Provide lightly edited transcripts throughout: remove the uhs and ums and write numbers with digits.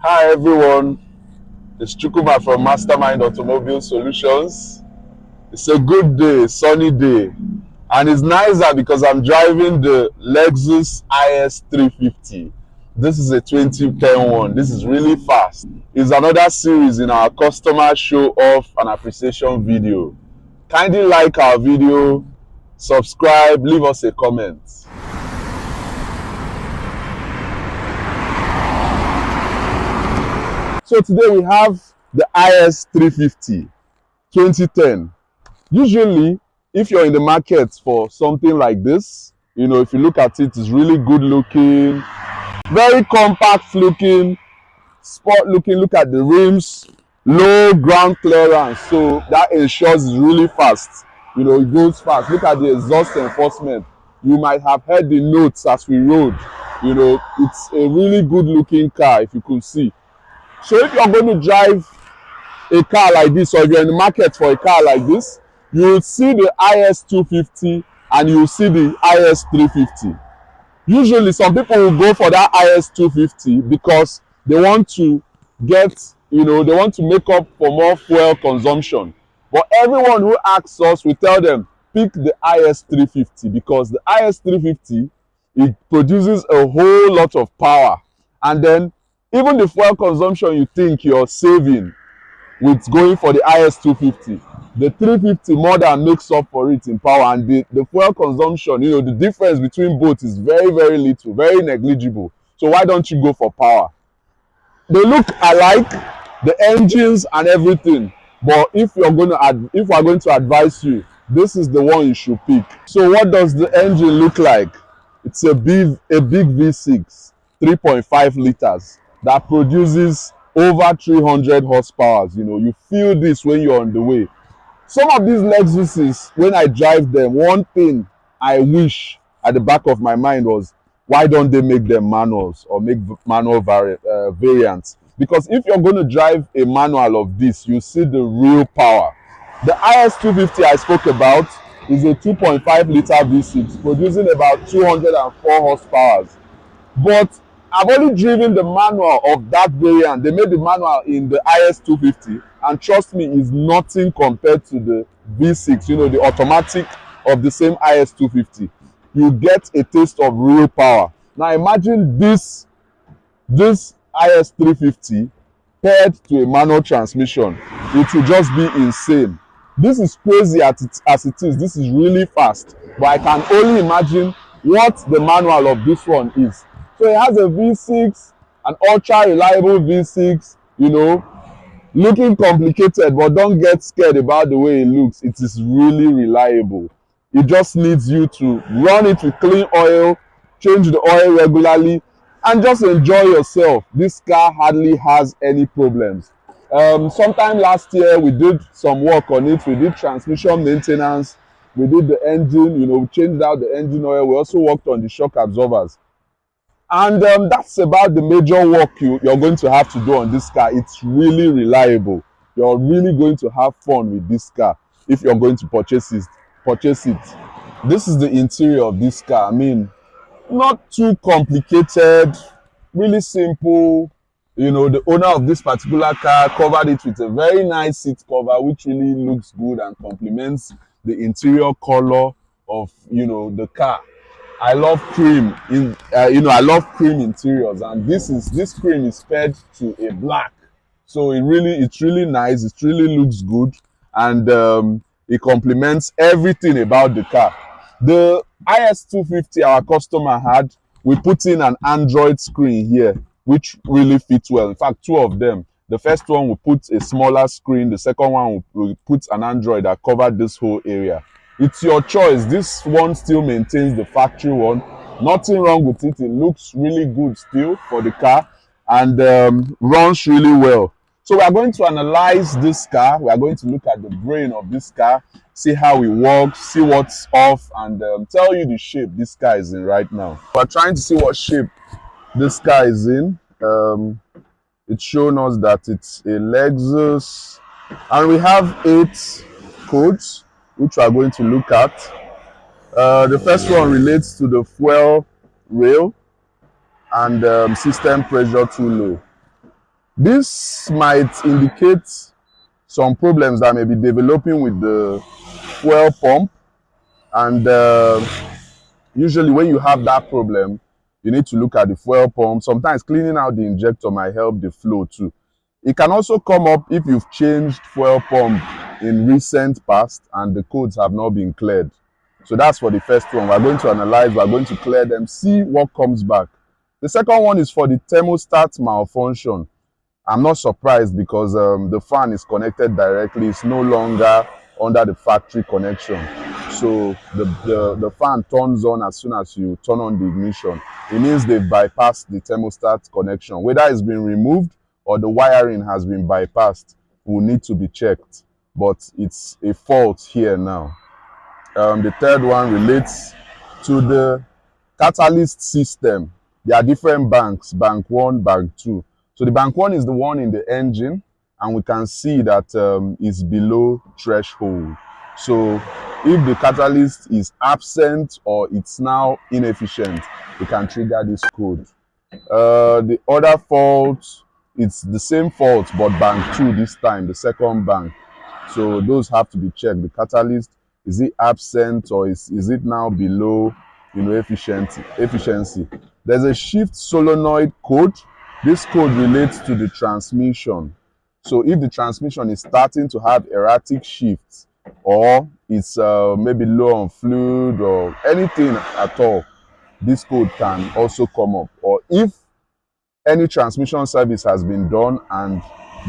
Hi everyone, it's Chukuma from Mastermind Automobile Solutions. It's a good day, sunny day, and it's nicer because I'm driving the Lexus IS350. This is a 2010 one. This is really fast. It's another series in our customer show off and appreciation video. Kindly like our video, subscribe, leave us a comment. So today we have the IS350 2010. Usually, if you're in the market for something like this, if you look at it, it's really good looking, very compact looking, sport looking. Look at the rims, low ground clearance, so that ensures it's really fast. It goes fast. Look at the exhaust enforcement. You might have heard the notes as we rode. It's a really good looking car, if you could see. So if you're going to drive a car like this, or if you're in the market for a car like this, you will see the IS250 and you will see the IS350. Usually some people will go for that IS250 because they want to they want to make up for more fuel consumption. But everyone who asks us, we tell them pick the IS350 because the IS350, it produces a whole lot of power, and then even the fuel consumption you think you're saving with going for the IS250, the 350 more than makes up for it in power, and the fuel consumption, the difference between both is very, very little, very negligible. So why don't you go for power? They look alike, the engines and everything, but if we're going to advise you, this is the one you should pick. So what does the engine look like? It's a big V6, 3.5 liters that produces over 300 horsepower. You feel this when you're on the way. Some of these Lexuses, when I drive them, one thing I wish at the back of my mind was, why don't they make them manuals or make manual variants? Because if you're going to drive a manual of this, you see the real power. The IS250 I spoke about is a 2.5 liter V6 producing about 204 horsepower. But I've only driven the manual of that variant. They made the manual in the IS250, and trust me, is nothing compared to the V6, the automatic of the same IS250. You get a taste of real power. Now imagine this IS350 paired to a manual transmission. It will just be insane. This is crazy as it is. This is really fast, but I can only imagine what the manual of this one is. So it has a V6, an ultra reliable V6, looking complicated, but don't get scared about the way it looks. It is really reliable. It just needs you to run it with clean oil, change the oil regularly, and just enjoy yourself. This car hardly has any problems. Sometime last year we did some work on it. We did transmission maintenance, we did the engine, we changed out the engine oil. We also worked on the shock absorbers. And that's about the major work you're going to have to do on this car. It's really reliable. You're really going to have fun with this car if you're going to purchase it. This is the interior of this car. I mean, not too complicated, really simple. The owner of this particular car covered it with a very nice seat cover, which really looks good and complements the interior color of the car. I love cream I love cream interiors, and this cream is fed to a black, so it's really nice. It really looks good, and it complements everything about the car. The IS250 our customer had, we put in an Android screen here, which really fits well. In fact, two of them. The first one we put a smaller screen, the second one we put an Android that covered this whole area. It's your choice. This one still maintains the factory one. Nothing wrong with it. It looks really good still for the car, and runs really well. So we are going to analyze this car. We are going to look at the brain of this car, see how it works, see what's off, and tell you the shape this car is in right now. We're trying to see what shape this car is in. It's showing us that it's a Lexus, and we have 8 codes which we are going to look at. The first one relates to the fuel rail and system pressure too low. This might indicate some problems that may be developing with the fuel pump, and usually when you have that problem, you need to look at the fuel pump. Sometimes cleaning out the injector might help the flow too. It can also come up if you've changed fuel pump in recent past and the codes have not been cleared. So that's for the first one. We're going to analyze, we're going to clear them, see what comes back. The second one is for the thermostat malfunction. I'm not surprised because the fan is connected directly. It's no longer under the factory connection. So the fan turns on as soon as you turn on the ignition. It means they've bypassed the thermostat connection. Whether it's been removed or the wiring has been bypassed will need to be checked. But it's a fault here now. The third one relates to the catalyst system. There are different banks, bank 1, bank 2. So the bank 1 is the one in the engine, and we can see that it's below threshold. So if the catalyst is absent or it's now inefficient, we can trigger this code. The other fault, it's the same fault, but bank 2 this time, the second bank. So those have to be checked. The catalyst, is it absent or is it now below, efficiency? There's a shift solenoid code. This code relates to the transmission. So if the transmission is starting to have erratic shifts, or it's maybe low on fluid or anything at all, this code can also come up. Or if any transmission service has been done and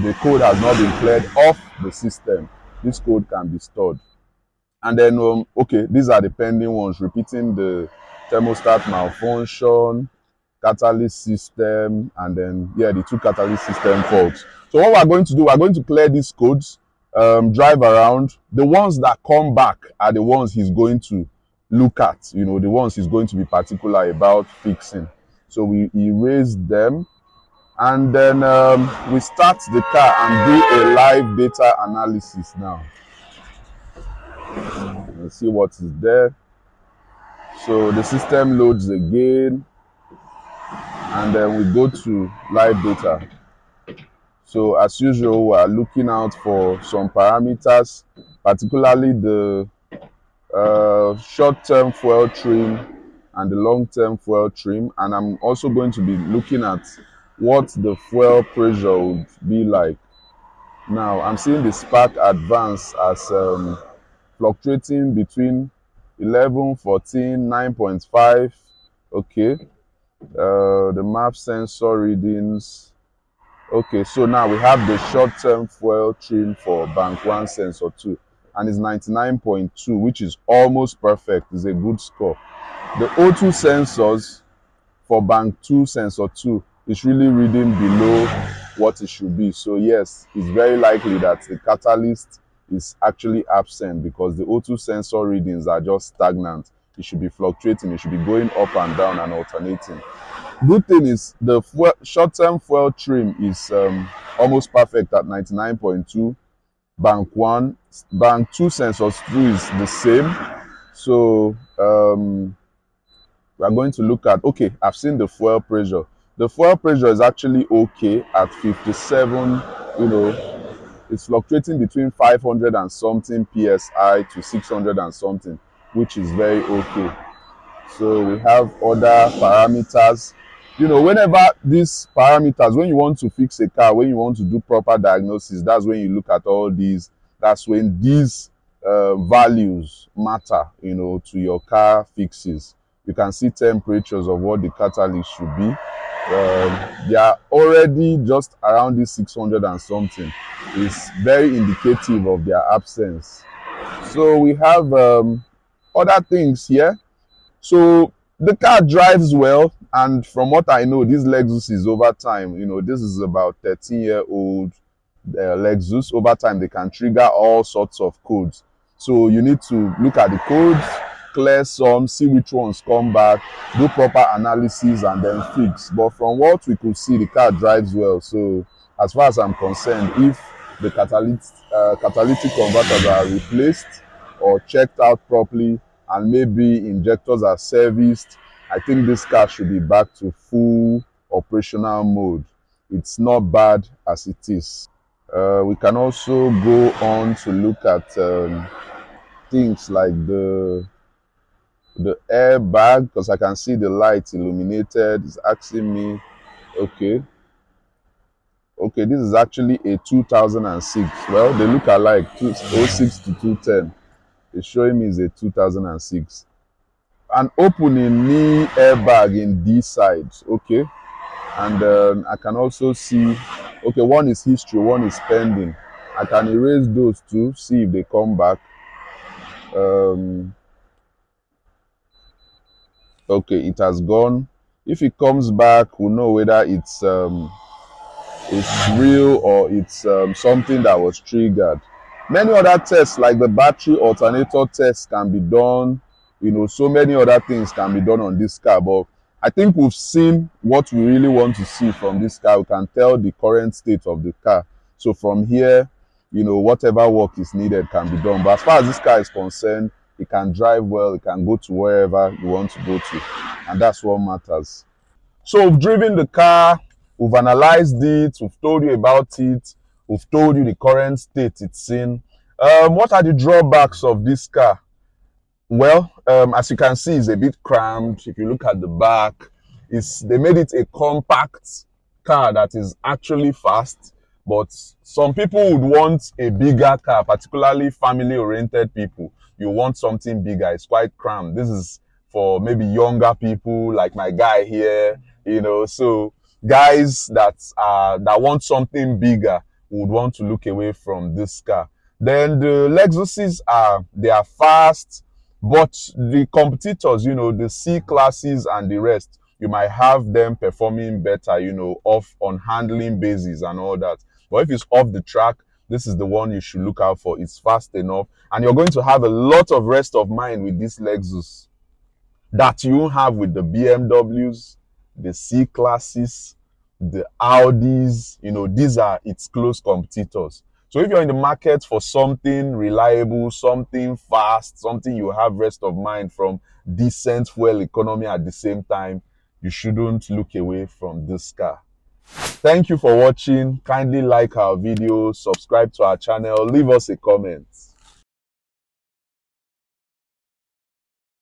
the code has not been cleared off the system, this code can be stored. And then, okay, these are the pending ones, repeating the thermostat malfunction, catalyst system, and then, yeah, the 2 catalyst system faults. So what we're going to do, we're going to clear these codes, drive around. The ones that come back are the ones he's going to look at, the ones he's going to be particular about fixing. So we erase them, and then we start the car and do a live data analysis now. Let's see what is there. So the system loads again, and then we go to live data. So as usual, we are looking out for some parameters, particularly the short-term fuel trim and the long-term fuel trim. And I'm also going to be looking at what the fuel pressure would be like. Now, I'm seeing the spark advance as fluctuating between 11, 14, 9.5. Okay. The map sensor readings. Okay, so now we have the short-term fuel trim for bank 1 sensor 2, and it's 99.2, which is almost perfect. It's a good score. The O2 sensors for bank 2 sensor 2 is really reading below what it should be. So yes, it's very likely that the catalyst is actually absent because the O2 sensor readings are just stagnant. It should be fluctuating. It should be going up and down and alternating. Good thing is the short-term fuel trim is almost perfect at 99.2. Bank 1, bank 2 sensors 2 is the same. So we are going to look at, okay, I've seen the fuel pressure. The fuel pressure is actually okay at 57, it's fluctuating between 500 and something psi to 600 and something, which is very okay. So we have other parameters. Whenever these parameters, when you want to fix a car, when you want to do proper diagnosis, that's when you look at all these. That's when these values matter, to your car fixes. You can see temperatures of what the catalyst should be. They are already just around this 600 and something. It's very indicative of their absence. So we have other things here. So the car drives well, and from what I know, this Lexus is over time. This is about 13-year-old Lexus. Over time, they can trigger all sorts of codes. So you need to look at the codes, clear some, see which ones come back, do proper analysis, and then fix. But from what we could see, the car drives well. So as far as I'm concerned, if the catalytic converters are replaced or checked out properly, and maybe injectors are serviced, I think this car should be back to full operational mode. it's not bad as it is. We can also go on to look at things like the airbag, because I can see the light illuminated. It's asking me, okay, this is actually a 2006. Well, they look alike, 206 to 210. It's showing me is a 2006. An opening knee airbag in D side, okay. And I can also see, okay, one is history, one is pending. I can erase those two, see if they come back. Okay, it has gone. If it comes back, we'll know whether it's real or it's something that was triggered. Many other tests like the battery alternator test can be done. You know, so many other things can be done on this car, but I think we've seen what we really want to see from this car. We can tell the current state of the car. So from here, you know, whatever work is needed can be done. But as far as this car is concerned, it can drive well, it can go to wherever you want to go to, and that's what matters. So we've driven the car, we've analyzed it, we've told you about it, we've told you the current state it's in. What are the drawbacks of this car? Well, as you can see, it's a bit cramped. If you look at the back, they made it a compact car that is actually fast, but some people would want a bigger car, particularly family-oriented people. You want something bigger. It's quite cramped. This is for maybe younger people like my guy here, you know. So guys that want something bigger would want to look away from this car. Then the Lexuses they are fast, but the competitors, you know, the C classes and the rest, you might have them performing better, you know, off on handling basis and all that. But if it's off the track, this is the one you should look out for. It's fast enough, and you're going to have a lot of rest of mind with this Lexus that you won't have with the BMWs, the C classes, the Audis. You know, these are its close competitors. So if you're in the market for something reliable, something fast, something you have rest of mind from, decent fuel economy at the same time, you shouldn't look away from this car. Thank you for watching. Kindly like our video, subscribe to our channel, leave us a comment.